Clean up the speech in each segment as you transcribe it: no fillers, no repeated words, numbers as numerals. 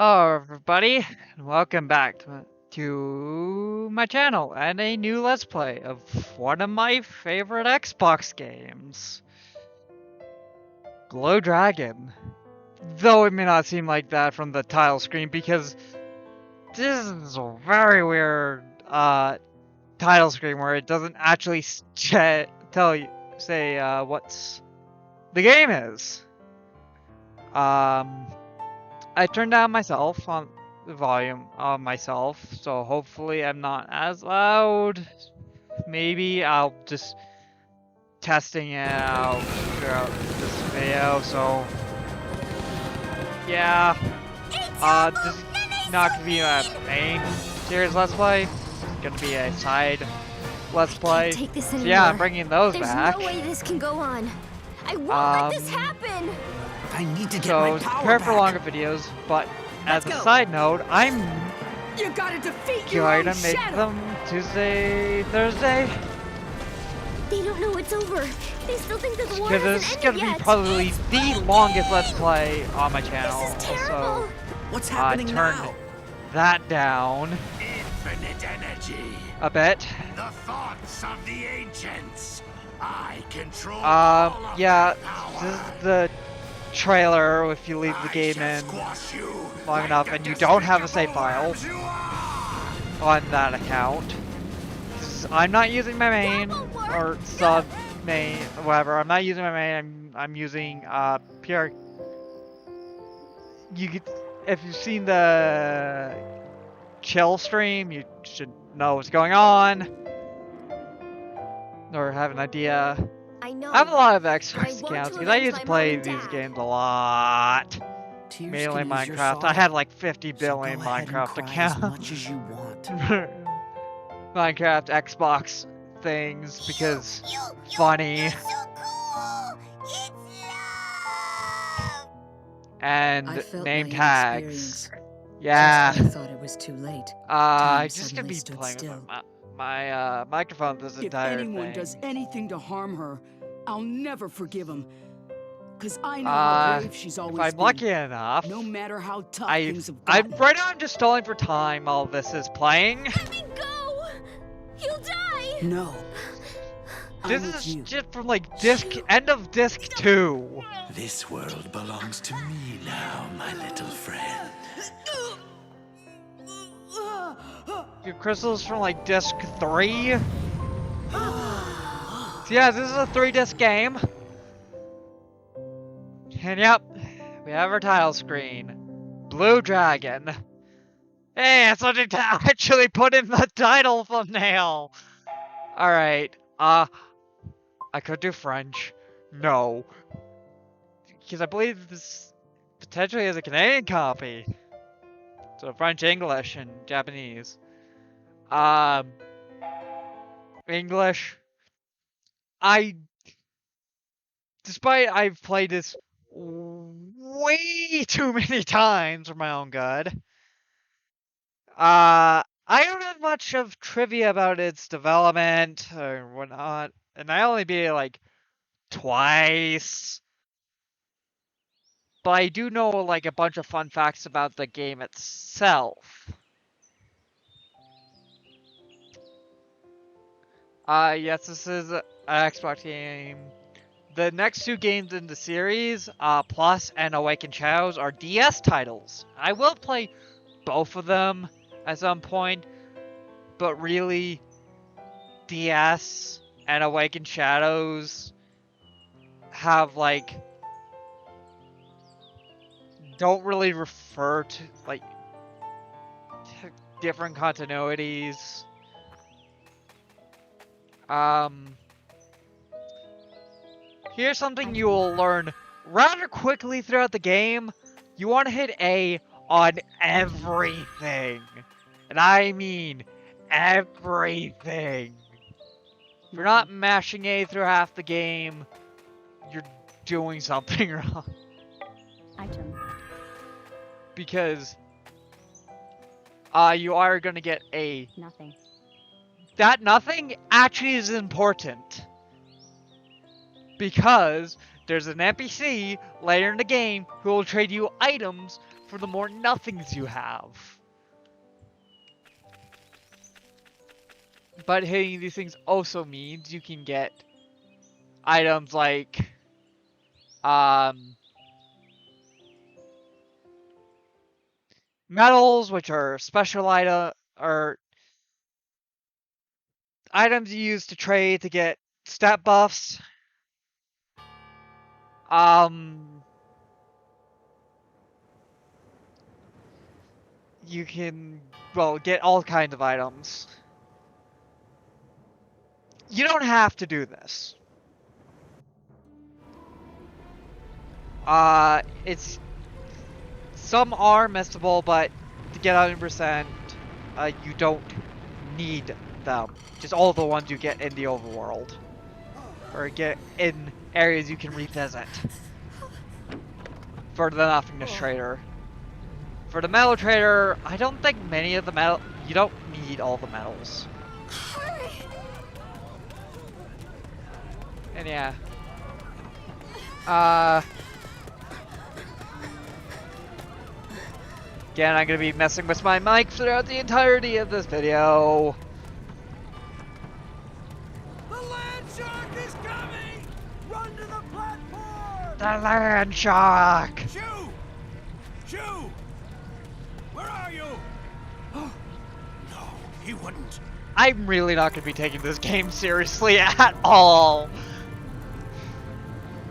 Hello everybody, and welcome back to my channel and a new Let's Play of one of my favorite Xbox games, Blue Dragon. Though it may not seem like that from the title screen because this is a very weird title screen where it doesn't actually say what the game is. I turned down myself on the volume on myself, so hopefully I'm not as loud. Maybe I'll just testing it out throughout this video, so yeah. This is not gonna be a main series Let's Play. It's gonna be a side Let's Play. Take this So anymore. yeah, I'm bringing those There's back. no way this can go on. I won't let this happen. I need to get So my power prepare for back. longer videos, but as a Let's go. side note, I'm You gotta defeat your going own to make shadow. them Tuesday, Thursday. They don't know it's over. They still think that the war Because hasn't this is ended going to be yet. probably the longest Let's Play on my channel. This is terrible. So, What's happening turn now? that down Infinite energy, a bit. the thoughts of the ancients. I control all of Yeah, their power. this is the trailer if you leave the I game shall in squash you long like enough the and you don't have a save despicable file worms you are. on that account. 'Cause I'm not using my main That won't work. or sub main, whatever. I'm not using my main. I'm using PR. You could, if you've seen the chill stream, you should know what's going on or have an idea. I know. I have a lot of I Xbox want accounts to because I avenge used to my play mom and these dad. games a lot. Tears Mainly can use your Minecraft. I sorrow. had like 50 So billion go ahead and Minecraft cry as accounts. much as you want. Minecraft Xbox things because funny and I felt name my tags. inexperience. Yeah. I thought it was too late. I'm Time just gonna suddenly be stood playing still. with my microphone this If entire anyone thing. does anything to harm her, I'll never forgive him. Cause I know how brave she's always If I'm been. lucky enough, No matter how tough I things have gotten. right now I'm just stalling for time while this is playing. Let me go. You'll die. No. I'm This with is you. just from like end of disc 2. This world belongs to me now, my little friend. Your crystals from like disc 3. So yeah, this is a 3-disc game. And yep, we have our title screen. Blue Dragon. Hey, that's something to actually put in the title thumbnail. Alright, I could do French. No. Because I believe this potentially is a Canadian copy. So French, English, and Japanese. English. Despite I've played this way too many times for my own good, I don't have much of trivia about its development or whatnot, and I only beat it like twice. But I do know like a bunch of fun facts about the game itself. Yes, this is an Xbox game. The next 2 games in the series, Plus and Awakened Shadows, are DS titles. I will play both of them at some point, but really, DS and Awakened Shadows have like don't really refer to like different continuities. Here's something you will learn rather quickly throughout the game. You want to hit A on everything. And I mean everything. If you're not mashing A through half the game, you're doing something wrong. Item. Because you are going to get A. Nothing. That nothing actually is important. Because there's an NPC later in the game who will trade you items for the more nothings you have. But hitting these things also means you can get items like medals, which are special items you use to trade to get stat buffs. You can, well, get all kinds of items. You don't have to do this. Some are missable, but to get 100%, you don't need them. Just all the ones you get in the overworld. Or get in areas you can revisit. For the nothingness trader. For the metal trader, I don't think many of the metal... You don't need all the metals. And yeah. Again, I'm gonna be messing with my mic throughout the entirety of this video. The land shark is coming! Run to the platform! The land shark! Shu! Shu! Where are you? No, he wouldn't. I'm really not gonna be taking this game seriously at all.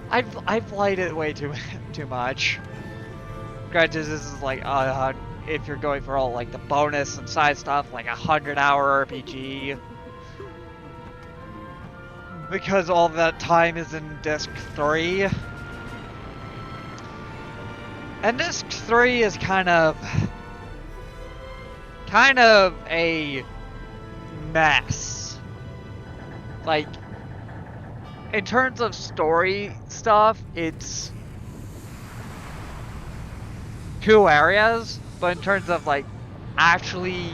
I've played it way too much. Granted, this is like if you're going for all like the bonus and side stuff, like 100-hour RPG. Because all that time is in Disc 3. And Disc 3 is kind of a mess. Like, in terms of story stuff, it's cool areas, but in terms of like actually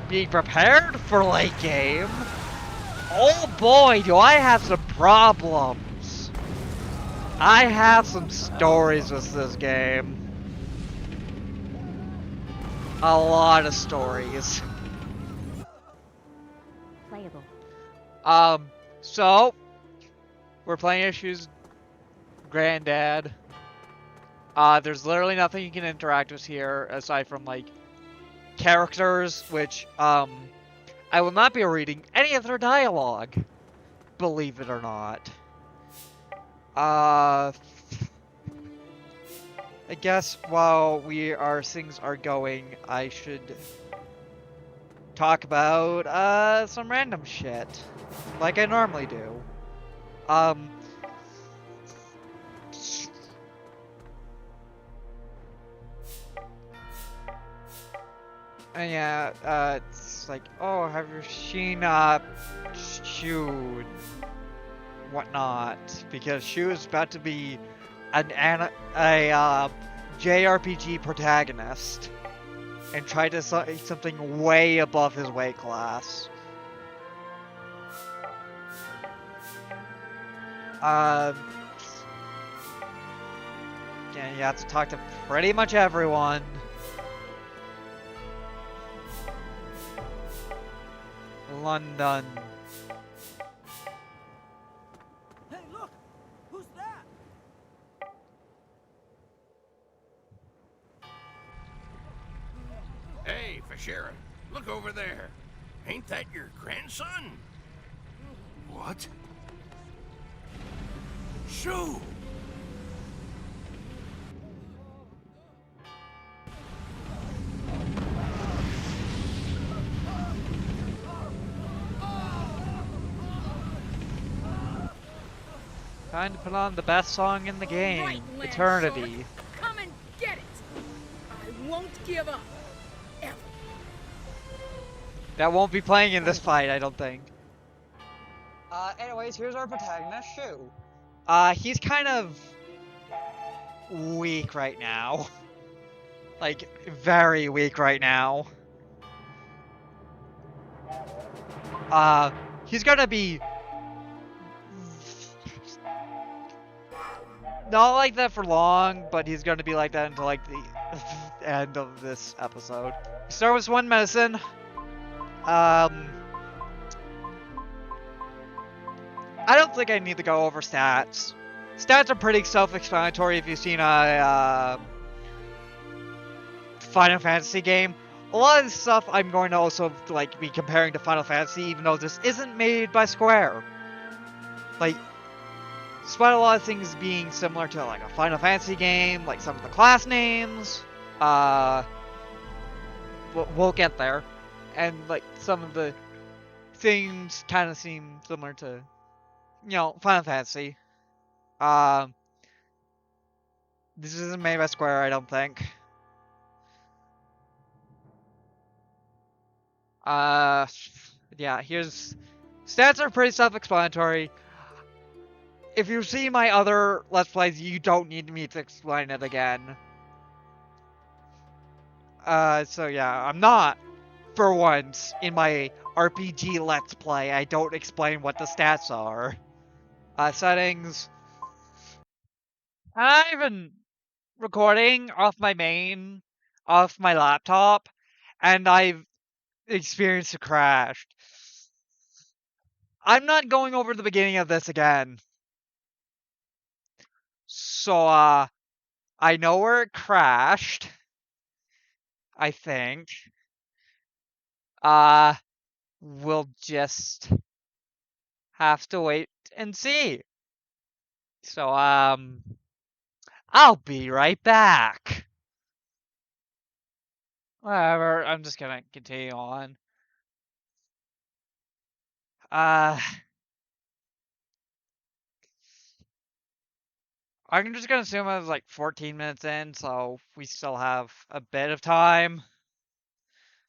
being prepared for late game, oh boy, do I have some problems. I have some stories with this game. A lot of stories. Playable. So we're playing Issu's granddad. There's literally nothing you can interact with here aside from like characters, which I will not be reading any of their dialogue, believe it or not. I guess while things are going, I should talk about some random shit, like I normally do. And yeah, it's like, oh, have you seen Shu? Whatnot, because Shu is about to be a JRPG protagonist and try to say something way above his weight class. Yeah, you have to talk to pretty much everyone. London. Hey, look! Who's that? Hey, Fashera, look over there. Ain't that your grandson? What? Shu! Time to put on the best song in the game, Right, Land Eternity. Shark. Come and get it. I won't give up. Ever. That won't be playing in this fight, I don't think. Anyways, here's our protagonist, Shu. He's kind of weak right now. Like, very weak right now. He's gonna be not like that for long, but he's gonna be like that until like end of this episode. We start with one medicine. I don't think I need to go over stats. Stats are pretty self-explanatory if you've seen a Final Fantasy game. A lot of this stuff I'm going to also like be comparing to Final Fantasy, even though this isn't made by Square. Like, despite a lot of things being similar to like a Final Fantasy game, like some of the class names, we'll get there, and like some of the things kind of seem similar to, you know, Final Fantasy. This isn't made by Square, I don't think. Yeah, here's... Stats are pretty self-explanatory. If you see my other Let's Plays, you don't need me to explain it again. So yeah, I'm not, for once, in my RPG Let's Play, I don't explain what the stats are. Settings... I'm even recording off my laptop, and I've experienced a crash. I'm not going over the beginning of this again. So, I know where it crashed. I think. We'll just have to wait and see. So, I'll be right back. Whatever, I'm just gonna continue on. I'm just gonna assume I was like 14 minutes in, so we still have a bit of time.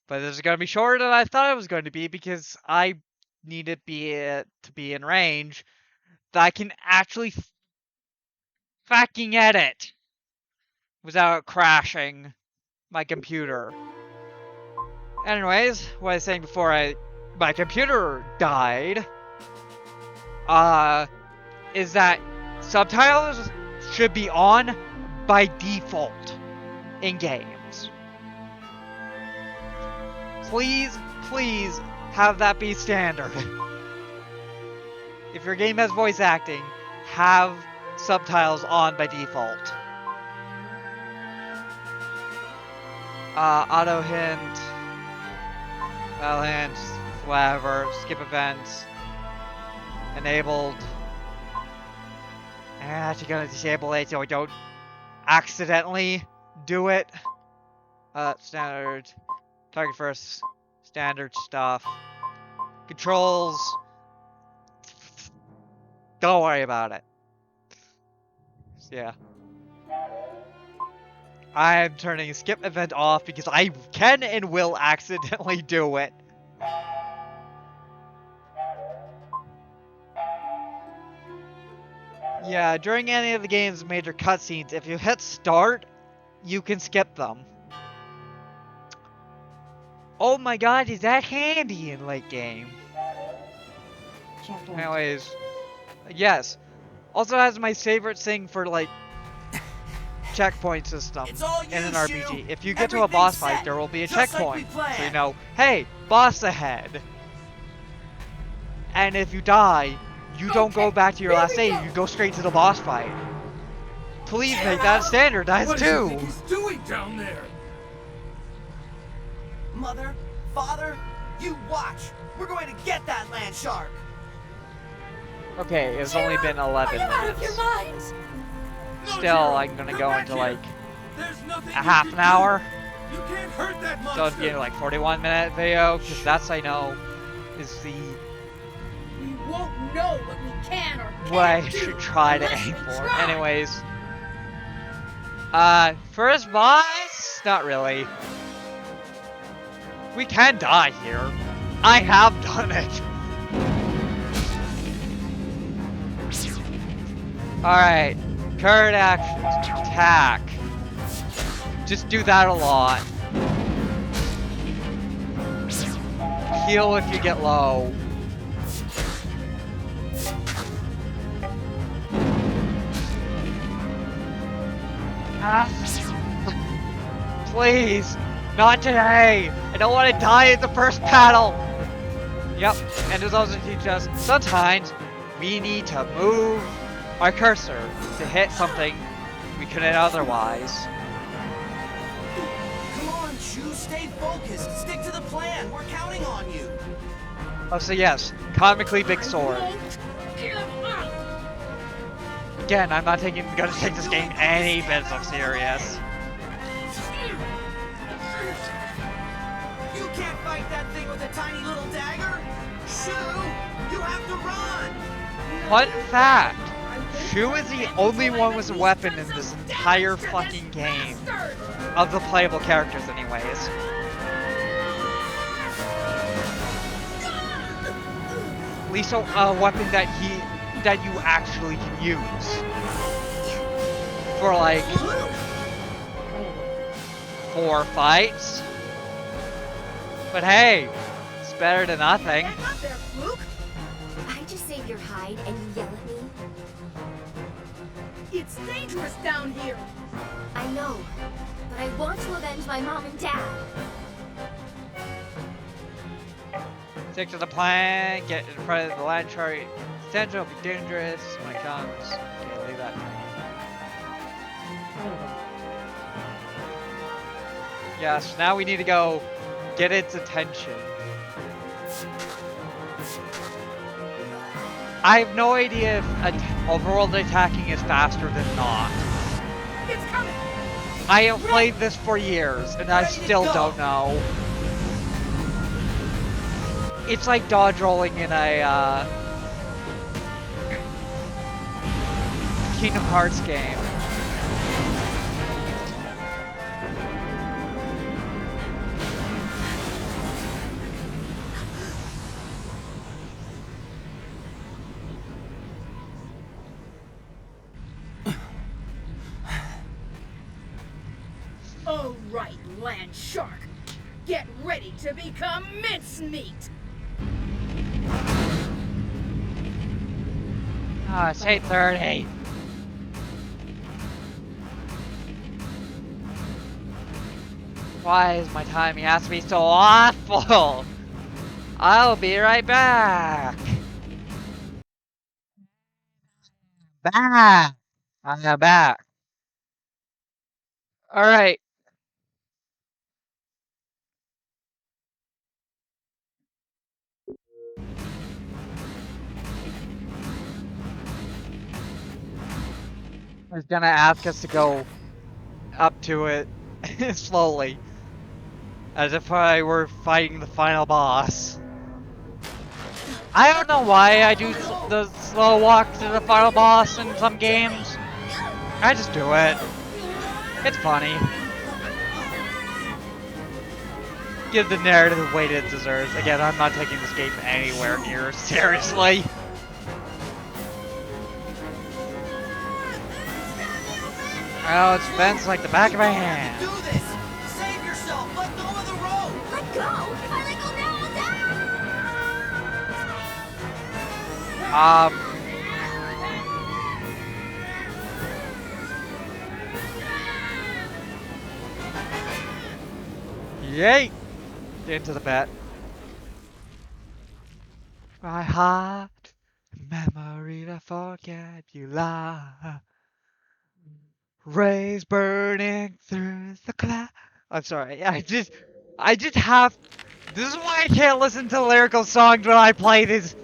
But this is gonna be shorter than I thought it was going to be because I need it to be in range that I can actually fucking edit without crashing my computer. Anyways, what I was saying before my computer died, is that subtitles should be on by default in games. Please, please have that be standard. If your game has voice acting, have subtitles on by default. Auto hint, well hint, whatever, skip events, enabled. And actually gonna disable it so I don't accidentally do it. Standard, target first, standard stuff. Controls, don't worry about it. So, yeah. I'm turning skip event off because I can and will accidentally do it. Yeah, during any of the game's major cutscenes, if you hit start, you can skip them. Oh my god, is that handy in late game? Anyways, yes. Also has my favorite thing for like checkpoint system in an RPG. If you get to a boss fight, there will be a checkpoint. So you know, hey, boss ahead. And if you die, you don't go back to your last save, you go straight to the boss fight. Please make that standardized too. What do you think he's doing down there? Mother, father, you watch. We're going to get that land shark. Okay, it's only been 11 minutes. Still, I'm gonna go into like a half an hour. You can't hurt that monster. So it's getting like 41-minute video, because that's, I know, is the We won't know what we can or can't what I do should try to unless aim we for. try. Anyways, first boss, not really. We can die here. I have done it. Alright, current actions, attack. Just do that a lot. Heal if you get low. Please, not today. I don't want to die in the first battle. Yep, and it also teaches us sometimes we need to move our cursor to hit something we couldn't otherwise. Come on, Shu, stay focused. Stick to the plan. We're counting on you. Oh, so yes, comically big sword. Give up! Again, I'm not gonna take this game any bit so serious. You can't fight that thing with a tiny little dagger. Shu, you have to run. Fun fact, Shu is the only one with a weapon in this entire fucking game. Of the playable characters anyways. At least a weapon that you actually can use. For like 4 fights. But hey, it's better than nothing. Back up there, Fluke! I just save your hide and you yell at me. It's dangerous down here! I know, but I want to avenge my mom and dad. Stick to the plan, get in front of the land chart. Central will be dangerous when it comes. Okay, leave that. Yes, now we need to go get its attention. I have no idea if overworld attacking is faster than not. It's coming! I have played this for years, and I still don't know. It's like dodge rolling in a Kingdom Hearts game. All right, land shark. Get ready to become mincemeat! Ah, it's 8:30. Why is my timing has to be so awful? I'll be right back. Back. I'm back. All right. I was gonna ask us to go up to it slowly, as if I were fighting the final boss. I don't know why I do the slow walk to the final boss in some games. I just do it. It's funny. Give the narrative the weight it deserves. Again, I'm not taking this game anywhere near seriously. Oh, it's fenced like the back of my hand. Do this. Save yourself. Let go of the rope. Let go! If I let go now, I'll die! Yay! Into the bat. My heart, memory to forget you lie. Rays burning through the cloud. I'm sorry. I just have. This is why I can't listen to lyrical songs when I play these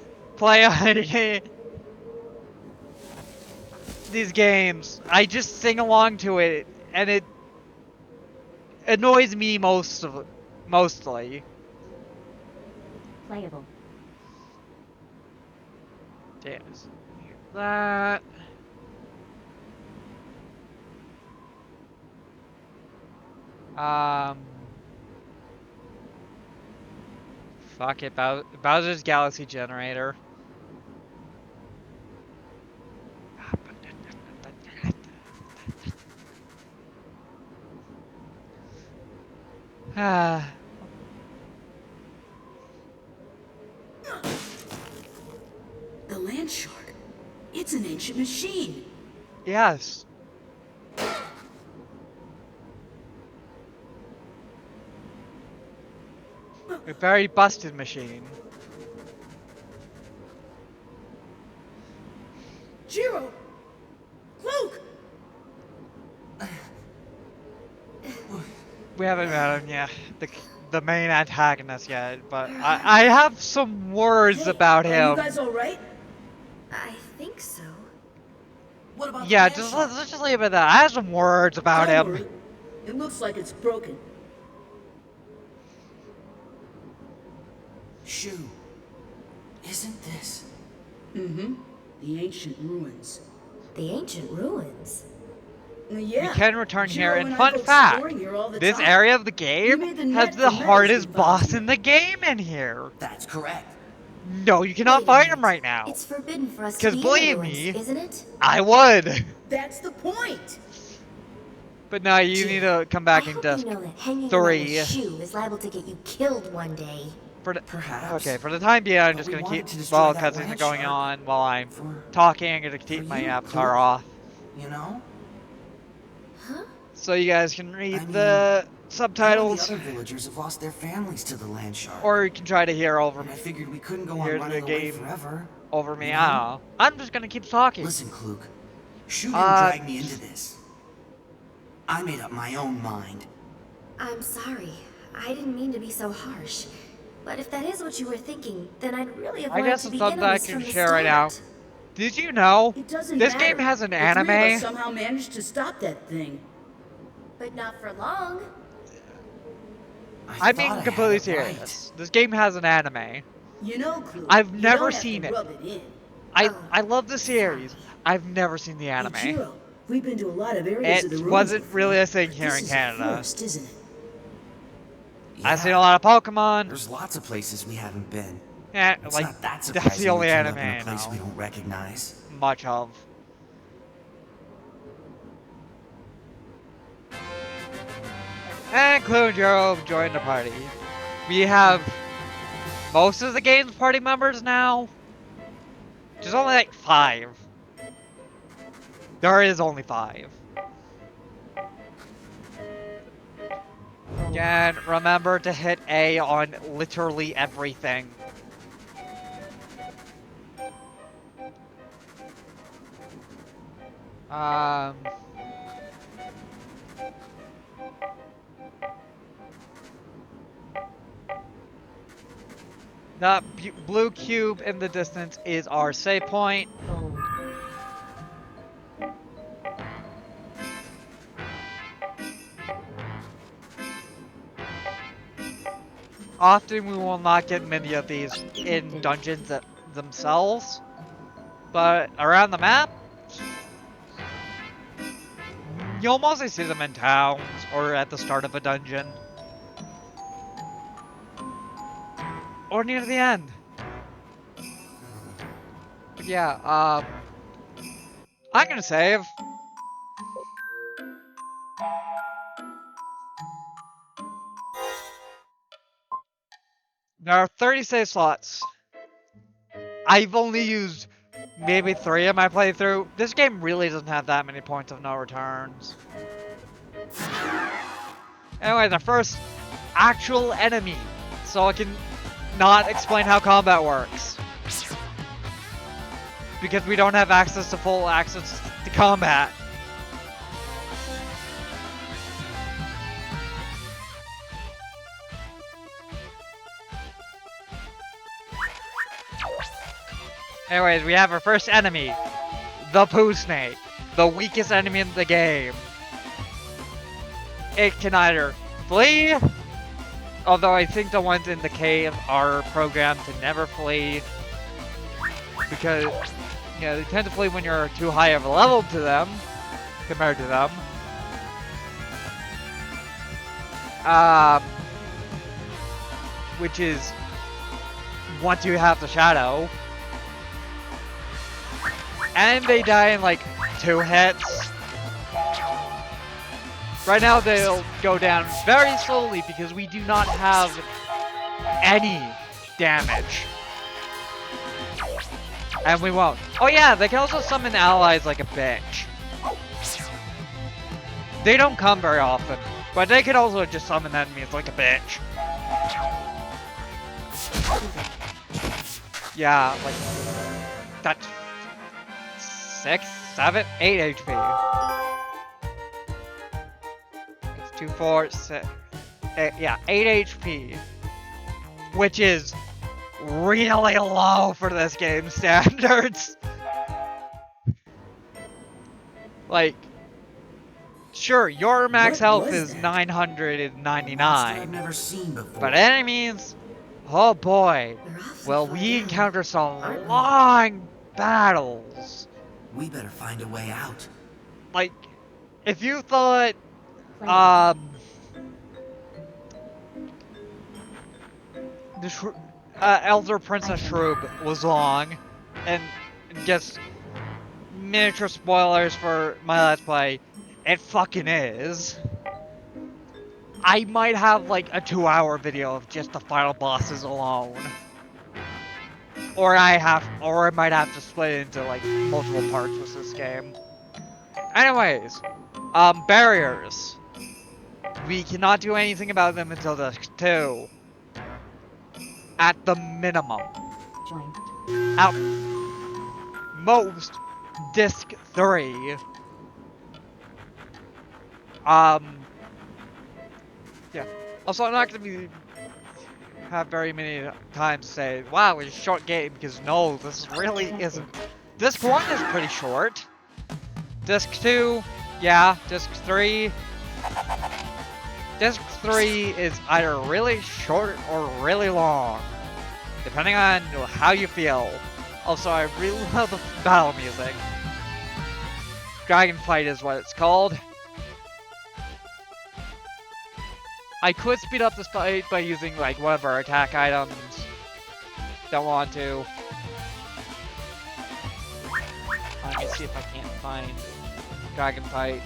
games. I just sing along to it, and it annoys me mostly. Playable. Damn. That. Fuck it, Bowser's Galaxy Generator. Ah. The land shark. It's an ancient machine. Yes. A very busted machine. Jiro! Luke! We haven't met him yet, the main antagonist yet, but I have some words Hey, about Are him. you guys alright? I think so. What about Yeah, the just land let's just leave it at that. I have some words about Don't him. worry. It looks like it's broken. Shu, isn't this? Mm-hmm. The ancient ruins. The ancient ruins. Yeah. We can return Jiro here, and I fun go fact, exploring here all the this time. area of the We game made the has net the for medicine hardest boss boxing. in the game in here. That's correct. No, you cannot Wait a fight him minute. right now. It's forbidden for us to 'Cause be believe in the ruins, me- isn't it? I would. That's the point. But no, you need to come back I in hope disc you know that hanging 3. around with Shu is liable to get you killed one day. For the, Perhaps. okay, for the time being, I'm But just we gonna wanted keep to destroy while that cutscenes are land going shark on while I'm for- talking. I'm gonna keep for my you, avatar Luke. off, You know? Huh? so you guys can read I mean, the Some of the subtitles, other villagers have lost their families to the land shark. or you can try to hear over And I me. figured we couldn't go on Here's running the away game. forever. Over me. You I know? don't know. I'm just gonna keep talking. Listen, Kluk. Shu didn't Uh, drag me into this. I made up my own mind. I'm sorry. I didn't mean to be so harsh. But if that is what you were thinking, then I'd really have I wanted guess to it's begin something on I this can from the share right now. start. Did you know It doesn't this matter. game has an The 3 of us anime? somehow managed to stop that thing. But not for long. I'm thought being I had completely it right. serious. This game has an anime. You know, Clue. I've you never don't have seen to it. Rub it in. I love the series. I've never seen the Hey, anime. Jiro, we've been to a lot of areas of the It ruins wasn't before. really a thing here This in is a Canada. forest, isn't it? I've seen Yeah, a lot of Pokemon. There's lots of places we haven't been. Yeah, It's like not that that's surprising the only we turned anime up in I a place we know don't recognize. much of. And Clue and Jiro have joined the party. We have most of the game's party members now. There's only like 5. There is only 5. Again, remember to hit A on literally everything. Um... That blue cube in the distance is our save point. Often we will not get many of these in dungeons themselves, but around the map, you'll mostly see them in towns or at the start of a dungeon. Or near the end. But yeah, I'm gonna save. There are 30 save slots. I've only used maybe 3 in my playthrough. This game really doesn't have that many points of no returns. Anyway, the first actual enemy. So I can not explain how combat works. Because we don't have access to full access to combat. Anyways, we have our first enemy. The Poo Snake. The weakest enemy in the game. It can either flee, although I think the ones in the cave are programmed to never flee. Because, you know, they tend to flee when you're too high of a level to them, compared to them. Which is, once you have the shadow. And they die in like 2 hits. Right now they'll go down very slowly because we do not have any damage. And we won't. Oh yeah, they can also summon allies like a bitch. They don't come very often, but they can also just summon enemies like a bitch. Yeah, like, that's 6, 7, 8 HP. It's 2, 4, 6, 8, yeah, 8 HP. Which is really low for this game's standards. Like, sure, your max What health was is that? 999, Monster I've never seen before. but enemies, oh boy, We're awfully will far we down, encounter some aren't we? long battles. We better find a way out. Like, if you thought, Elder Princess Shroob was long, and just miniature spoilers for my Let's Play, it fucking is. I might have like a 2-hour video of just the final bosses alone. Or I might have to split it into like multiple parts with this game. Anyways, barriers. We cannot do anything about them until Disc 2. At the minimum. At most, Disc 3. Yeah. Also, I'm not gonna have very many times say, wow, it's a short game, because no, this really isn't. Disc 1 is pretty short. Disc 2, yeah. Disc 3. Disc 3 is either really short or really long, depending on how you feel. Also, I really love the battle music. Dragon Fight is what it's called. I could speed up this fight by using like one of our attack items. Don't want to. Let me see if I can't find Dragon Fight.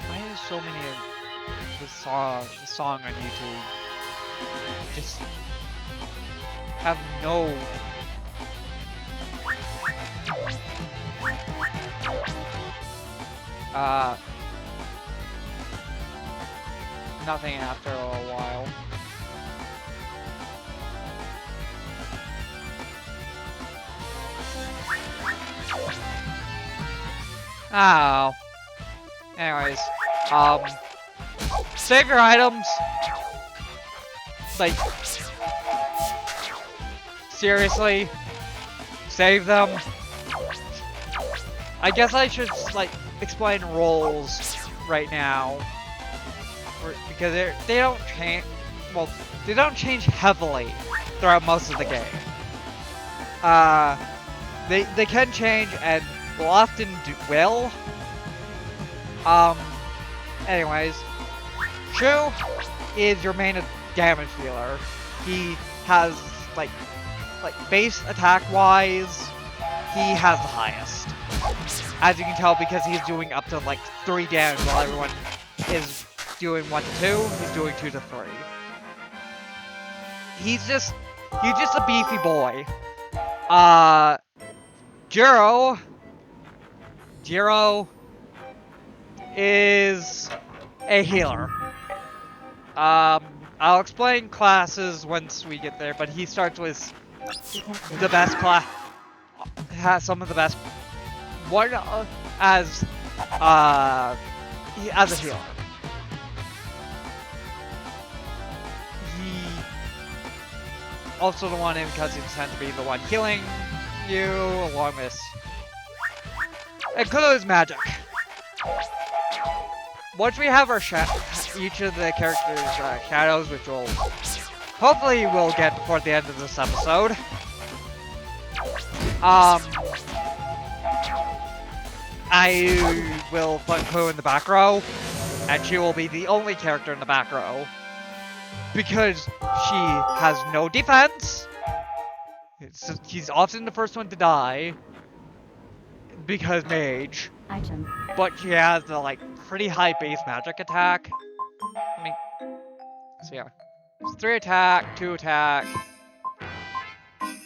Why is so many of the song on YouTube just have no nothing after a while. Oh. Anyways, save your items. Like, seriously, save them. I guess I should like explain roles right now, because they don't change. Well, they don't change heavily throughout most of the game. They can change and will often will. Anyways, Shu is your main damage dealer. He has like base attack wise, he has the highest. As you can tell, because he's doing up to like 3 damage while everyone is doing 1 to 2, he's doing 2 to 3. He's just a beefy boy. Jiro is a healer. I'll explain classes once we get there, but he starts with the best class, has some of the best, one as a healer. He also the one in cutscenes tend to be the one healing you, along with includes magic. Once we have our each of the characters' shadows, which we'll hopefully we'll get before the end of this episode. I will put Pooh in the back row, and she will be the only character in the back row, because she has no defense, he's often the first one to die because mage, Item. but he has a like pretty high base magic attack. I mean, so yeah, it's 3 attack, 2 attack.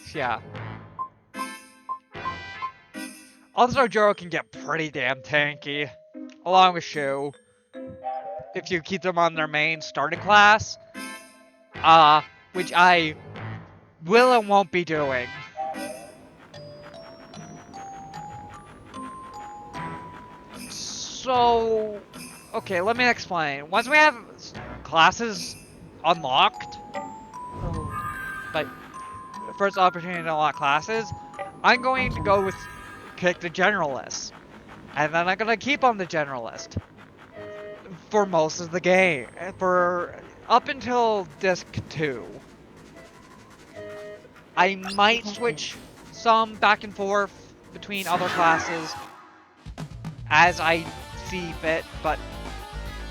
So yeah. Also, Joro can get pretty damn tanky, along with Shu, if you keep them on their main starting class, which I will and won't be doing. So, okay, let me explain. Once we have classes unlocked, like first opportunity to unlock classes, I'm going to go with pick the generalist, and then I'm gonna keep on the generalist for most of the game, for up until disc 2. I might switch some back and forth between other classes as I see fit, but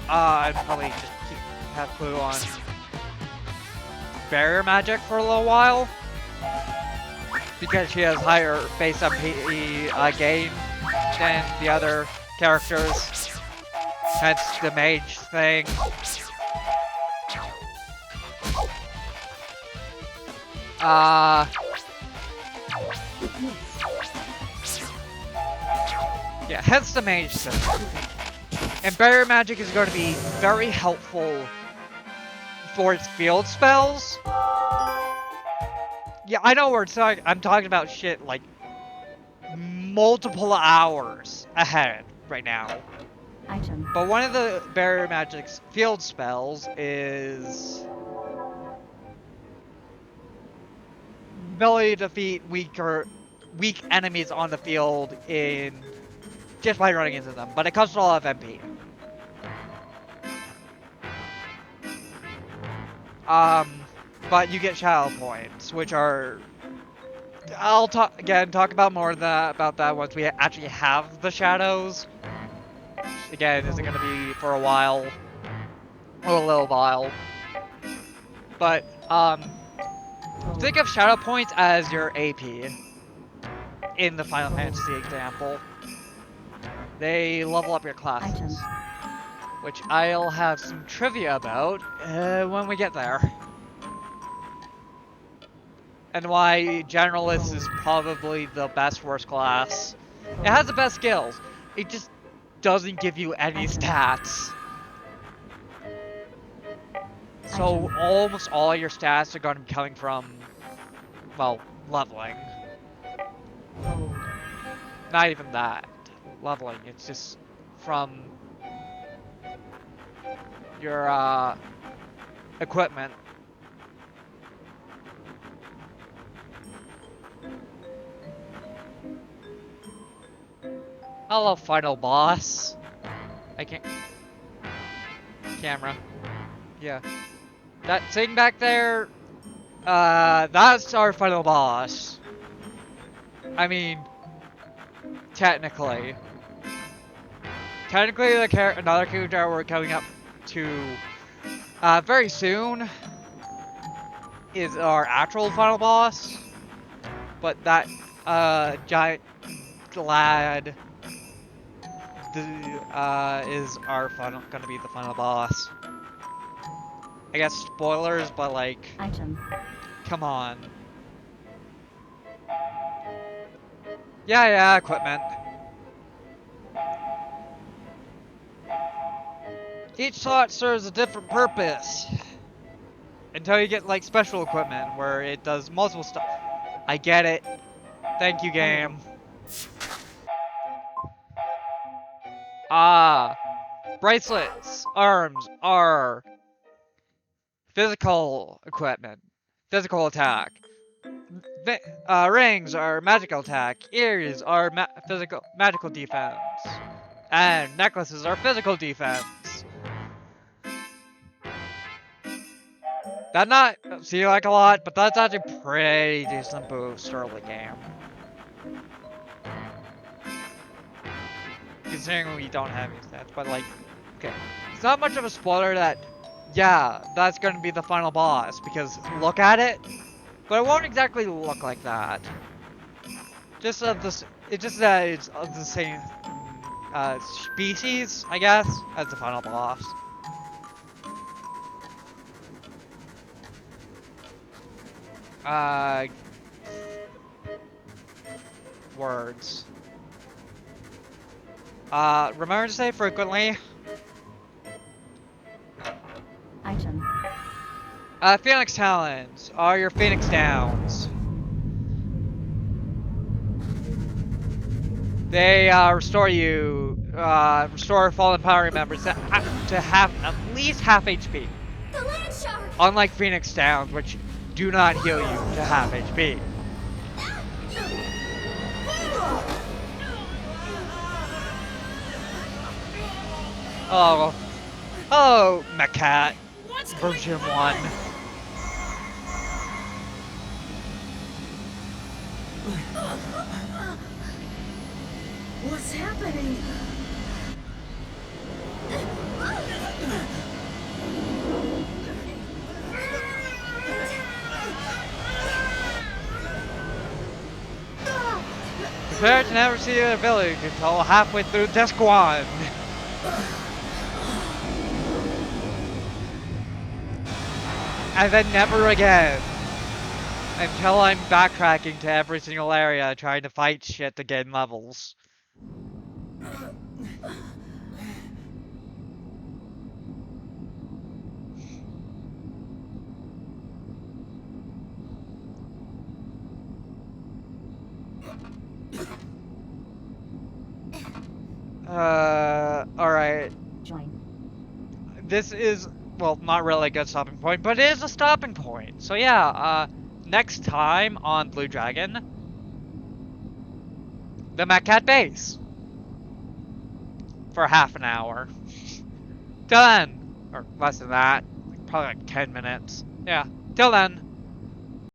I'd probably just have Clue on barrier magic for a little while, because she has higher base MP gain than the other characters, hence the mage thing. Yeah, hence the mage thing. And barrier magic is going to be very helpful for its field spells. Yeah, I know I'm talking about shit like multiple hours ahead right now. Item. But one of the barrier magic's field spells is ability to defeat weak enemies on the field in just by running into them, but it costs a lot of MP. But you get shadow points, which are... I'll talk about more about that once we actually have the shadows. Again, isn't gonna be for a while, or a little while. But think of shadow points as your AP in the Final Fantasy example. They level up your classes, which I'll have some trivia about when we get there. And why Generalist is probably the best worst class. It has the best skills. It just doesn't give you any stats. So almost all your stats are going to be coming from, well, leveling. Not even that. Leveling, it's just from your equipment. Hello, final boss. I can't... Camera. Yeah. That thing back there, that's our final boss. I mean, technically. Technically, another character we're coming up to very soon is our actual final boss. But that giant lad is gonna be the final boss. I guess spoilers, but like, Item. come on. Yeah, equipment. Each slot serves a different purpose. Until you get like special equipment where it does multiple stuff. I get it. Thank you, game. Bracelets, arms are physical equipment, physical attack. Rings are magical attack. Ears are magical defense. And necklaces are physical defense. That not seem like a lot, but that's actually pretty decent boost early game. Considering we don't have any stats, but like, okay. It's not much of a spoiler that, yeah, that's gonna be the final boss, because look at it. But it won't exactly look like that. Just of this, it's just that it's of the same species, I guess, as the final boss. Words. Remember to say frequently. Item. Phoenix Talons are your Phoenix Downs. They restore you, restore fallen power members to have at least half HP. The land shark! Unlike Phoenix Downs, which do not heal you to half HP. Oh, hello, Mecat, version 1. What's happening? Prepare to never see the village until halfway through Disc 1. And then never again. Until I'm backtracking to every single area trying to fight shit to gain levels. Alright. Join. This is, well, not really a good stopping point, but it is a stopping point. So yeah, next time on Blue Dragon, the Mecat base. For half an hour. Till then, or less than that, probably like 10 minutes. Yeah, till then.